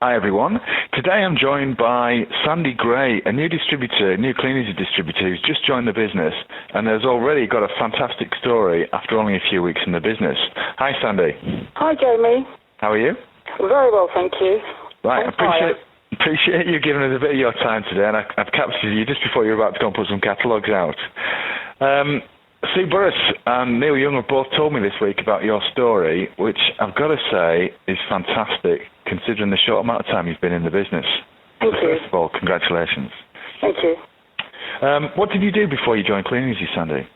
Hi everyone. Today I'm joined by Sandy Gray, a new Kleeneze distributor who's just joined the business and has already got a fantastic story after only a few weeks in the business. Hi Sandy. Hi Jamie. How are you? Very well, thank you. Right, appreciate you giving us a bit of your time today, and I've captured you just before you're about to go and put some catalogues out. Sue Burris and Neil Young have both told me this week about your story, which I've got to say is fantastic, considering the short amount of time you've been in the business. Thank you. First of all, congratulations. Thank you. What did you do before you joined Kleeneze, Sandy?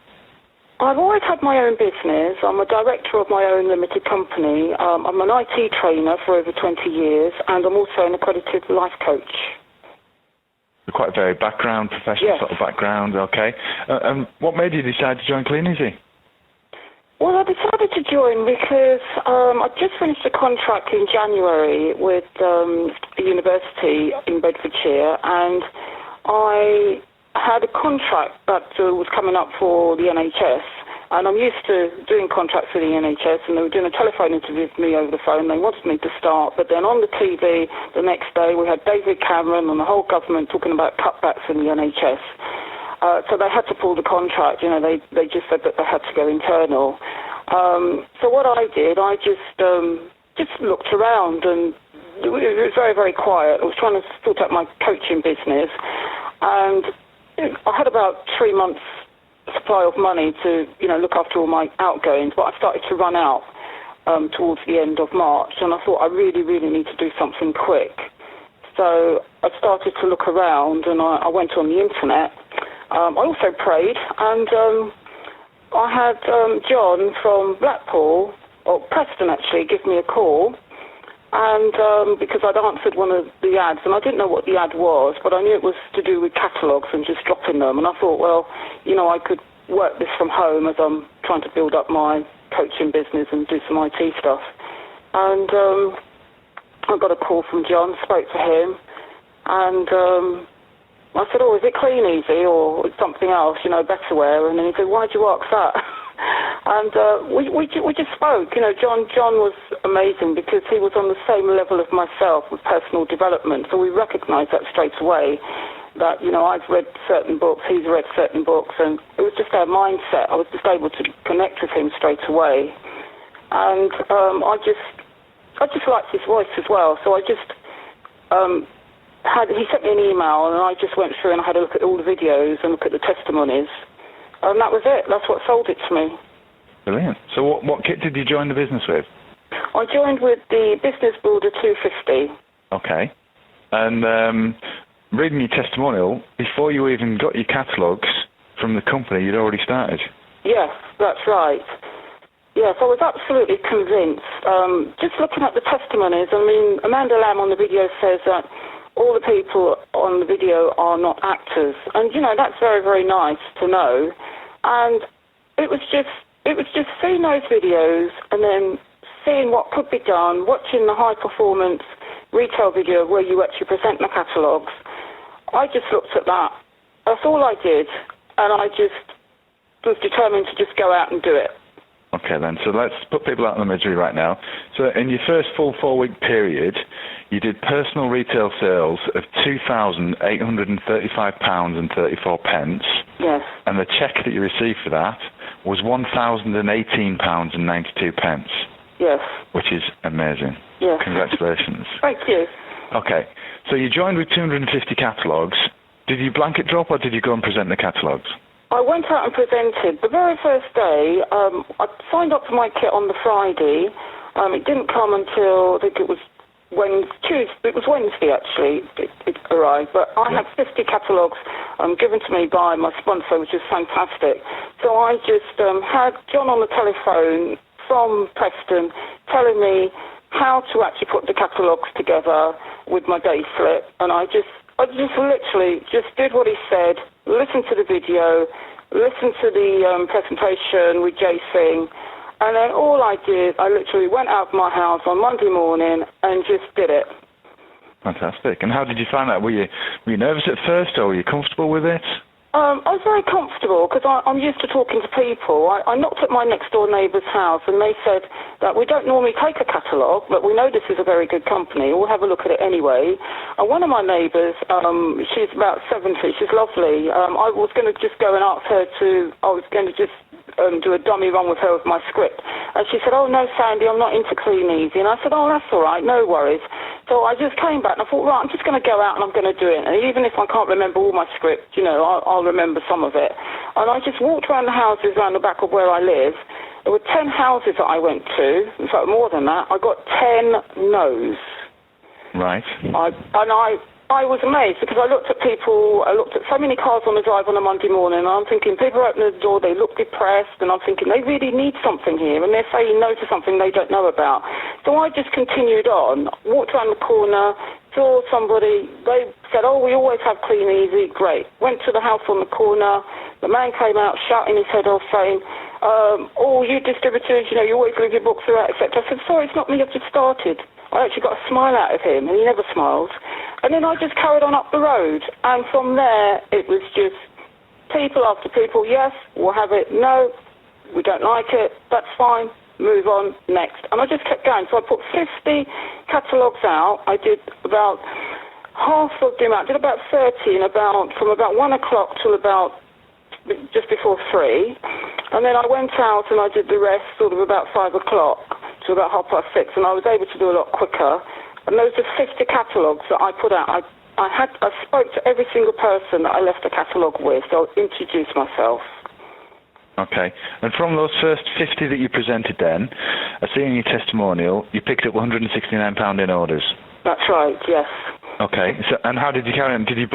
I've always had my own business. I'm a director of my own limited company. I'm an IT trainer for over 20 years, and I'm also an accredited life coach. Quite a varied background, professional sort of background, okay. And what made you decide to join Kleeneze? Well, I decided to join because I just finished a contract in January with a university in Bedfordshire, and I had a contract that was coming up for the NHS, and I'm used to doing contracts for the NHS, and they were doing a telephone interview with me over the phone. They wanted me to start, but then on the TV the next day we had David Cameron and the whole government talking about cutbacks in the NHS. So they had to pull the contract. You know, they just said that they had to go internal. So what I did, I just looked around, and it was very, very quiet. I was trying to sort out my coaching business, and I had about 3 months supply of money to, look after all my outgoings, but I started to run out towards the end of March, and I thought I really, really need to do something quick. So I started to look around, and I went on the internet. I also prayed, and I had John from Blackpool, or Preston actually, give me a call, and because I'd answered one of the ads, and I didn't know what the ad was, but I knew it was to do with catalogues and just dropping them, and I thought, well, I could work this from home as I'm trying to build up my coaching business and do some IT stuff. And I got a call from John, spoke to him, and I said, is it Kleeneze or something else, Betterware? And then he said, why'd you ask that? And we just spoke. John was amazing because he was on the same level as myself with personal development. So we recognised that straight away, that, I've read certain books, he's read certain books, and it was just our mindset. I was just able to connect with him straight away. And I just liked his voice as well. So I just he sent me an email, and I just went through and I had a look at all the videos and look at the testimonies. And that was it. That's what sold it to me. Brilliant. So what kit did you join the business with? I joined with the Business Builder 250. Okay. And reading your testimonial, before you even got your catalogues from the company, you'd already started. Yes, that's right. Yes, I was absolutely convinced. Just looking at the testimonies, Amanda Lamb on the video says that all the people on the video are not actors. And, that's very, very nice to know. And it was just seeing those videos and then seeing what could be done, watching the high-performance retail video where you actually present the catalogues. I just looked at that. That's all I did. And I just was determined to just go out and do it. Okay, then. So let's put people out in the misery right now. So in your first full 4-week period, you did personal retail sales of £2,835.34. Yes. And the cheque that you received for that was £1,018.92. Yes. Which is amazing. Yes. Congratulations. Thank you. Okay. So you joined with 250 catalogues. Did you blanket drop, or did you go and present the catalogues? I went out and presented. The very first day, I signed up for my kit on the Friday. It didn't come until, I think it was Wednesday. It was Wednesday, actually, it arrived. But I had 50 catalogues given to me by my sponsor, which is fantastic. So I just had John on the telephone from Preston telling me how to actually put the catalogues together with my day slip. And I just literally just did what he said, listened to the video, listened to the presentation with Jay Singh, and then all I did, I literally went out of my house on Monday morning and just did it. Fantastic. And how did you find that? Were you nervous at first, or were you comfortable with it? I was very comfortable because I'm used to talking to people. I knocked at my next door neighbour's house and they said that we don't normally take a catalogue, but we know this is a very good company. We'll have a look at it anyway. And one of my neighbours, she's about 70, she's lovely. I was going to just go and ask her do a dummy run with her with my script. And she said, oh, no, Sandy, I'm not into Kleeneze. And I said, oh, that's all right, no worries. So I just came back and I thought, right, I'm just going to go out and I'm going to do it. And even if I can't remember all my script, I'll remember some of it. And I just walked around the houses around the back of where I live. There were 10 houses that I went to. In fact, more than that. I got 10 no's. Right. I was amazed because I looked at so many cars on the drive on a Monday morning, and I'm thinking, people open the door, they look depressed, and I'm thinking, they really need something here, and they're saying no to something they don't know about. So I just continued on, walked around the corner, saw somebody, they said, oh, we always have Kleeneze, great. Went to the house on the corner, the man came out, shouting his head off, saying, oh, you distributors, you always leave your books out, etc. I said, sorry, it's not me, I've just started. I actually got a smile out of him, and he never smiles. And then I just carried on up the road. And from there, it was just people after people. Yes, we'll have it. No, we don't like it. That's fine. Move on. Next. And I just kept going. So I put 50 catalogues out. I did about half of the amount. I did about 30 from about 1 o'clock till about just before 3. And then I went out and I did the rest sort of about 5 o'clock to about 6:30, and I was able to do a lot quicker. And those are 50 catalogues that I put out. I spoke to every single person that I left a catalogue with, so I introduced myself. Okay. And from those first 50 that you presented then, I see in your testimonial, you picked up £169 in orders. That's right, yes. Okay. So, and how did you carry on? Did you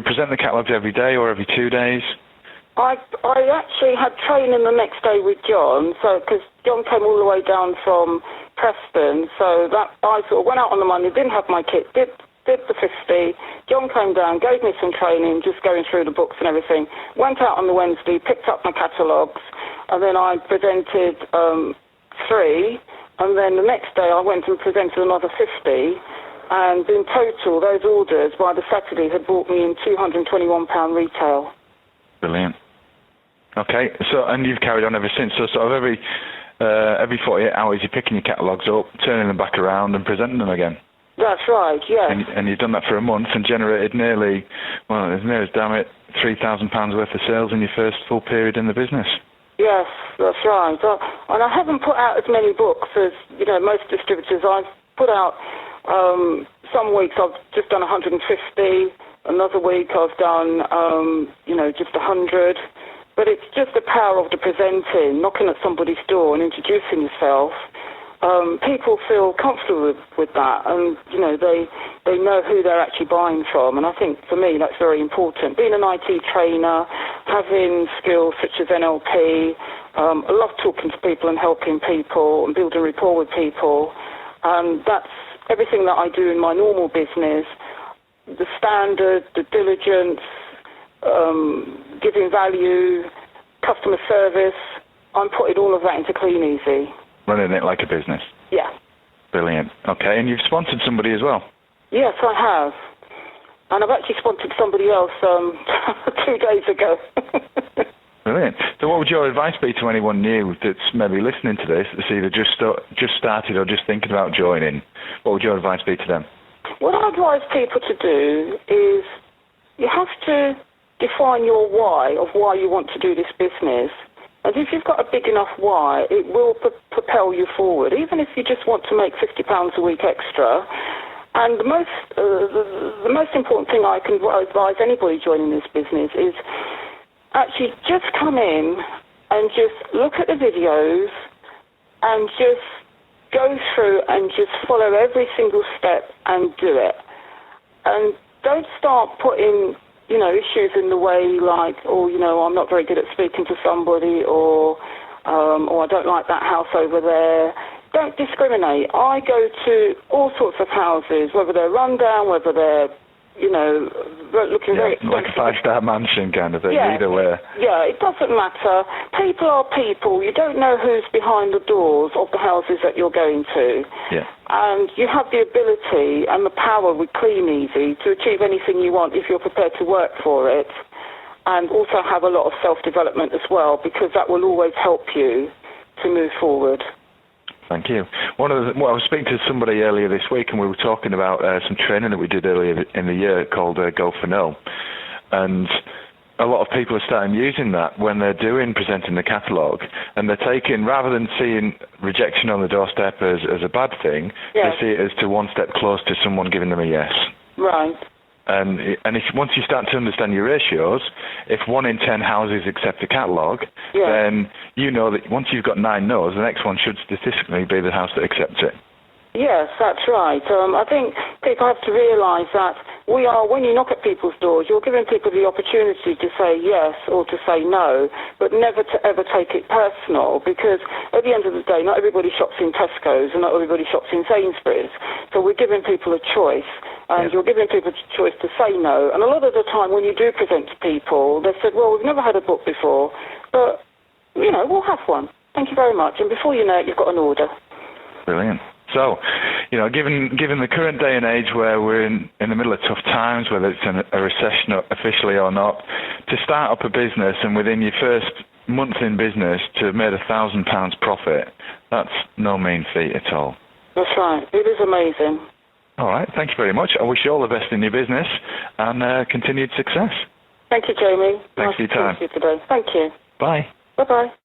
present the catalogues every day or every 2 days? I actually had training the next day with John, because John came all the way down from Preston, so that I sort of went out on the Monday, didn't have my kit, did the 50. John came down, gave me some training, just going through the books and everything. Went out on the Wednesday, picked up my catalogues, and then I presented 3, and then the next day I went and presented another 50, and in total, those orders by the Saturday had brought me in £221 retail. Brilliant. Okay, so and you've carried on ever since. So sort of every 48 hours you're picking your catalogues up, turning them back around and presenting them again. That's right, yes. And you've done that for a month and generated nearly, as near as damn it, £3,000 worth of sales in your first full period in the business. Yes, that's right. And I haven't put out as many books as most distributors. I've put out some weeks I've just done 150. Another week I've done, just 100. But it's just the power of the presenting, knocking at somebody's door and introducing yourself. People feel comfortable with that, and, they know who they're actually buying from. And I think, for me, that's very important. Being an IT trainer, having skills such as NLP, I love talking to people and helping people and building rapport with people. And that's everything that I do in my normal business. The standard, the diligence, giving value, customer service, I'm putting all of that into Kleeneze. Running it like a business? Yeah. Brilliant. Okay, and you've sponsored somebody as well? Yes, I have. And I've actually sponsored somebody else 2 days ago. Brilliant. So what would your advice be to anyone new that's maybe listening to this, that's either just started or just thinking about joining? What would your advice be to them? What I advise people to do is you have to define your why of why you want to do this business. And if you've got a big enough why, it will propel you forward, even if you just want to make £50 a week extra. And the most important thing I can advise anybody joining this business is actually just come in and just look at the videos and just go through and just follow every single step and do it. And don't start putting, issues in the way like, I'm not very good at speaking to somebody, or I don't like that house over there. Don't discriminate. I go to all sorts of houses, whether they're rundown, whether they're, looking very expensive. Like a 5-star mansion kind of thing, either way. Yeah, it doesn't matter. People are people. You don't know who's behind the doors of the houses that you're going to. Yeah. And you have the ability and the power with Kleeneze to achieve anything you want if you're prepared to work for it. and also have a lot of self-development as well, because that will always help you to move forward. Thank you. I was speaking to somebody earlier this week, and we were talking about some training that we did earlier in the year called Go for No. And a lot of people are starting using that when they're presenting the catalogue, and they're taking, rather than seeing rejection on the doorstep as a bad thing, yes. they see it as to one step close to someone giving them a yes. Right. And if once you start to understand your ratios, if 1 in 10 houses accept the catalogue, yes. then you know that once you've got 9 no's, the next one should statistically be the house that accepts it. Yes, that's right. I think people have to realise that when you knock at people's doors, you're giving people the opportunity to say yes or to say no, but never to ever take it personal, because at the end of the day, not everybody shops in Tesco's and not everybody shops in Sainsbury's. So we're giving people a choice, and you're giving people a choice to say no. And a lot of the time when you do present to people, they said, well, we've never had a book before, but, we'll have one. Thank you very much. And before you know it, you've got an order. Brilliant. So, given the current day and age where we're in the middle of tough times, whether it's a recession officially or not, to start up a business and within your first month in business to have made £1,000 profit, that's no mean feat at all. That's right. It is amazing. All right. Thank you very much. I wish you all the best in your business and continued success. Thank you, Jamie. Thanks for your time. Nice to talk to you today. Thank you. Bye. Bye-bye.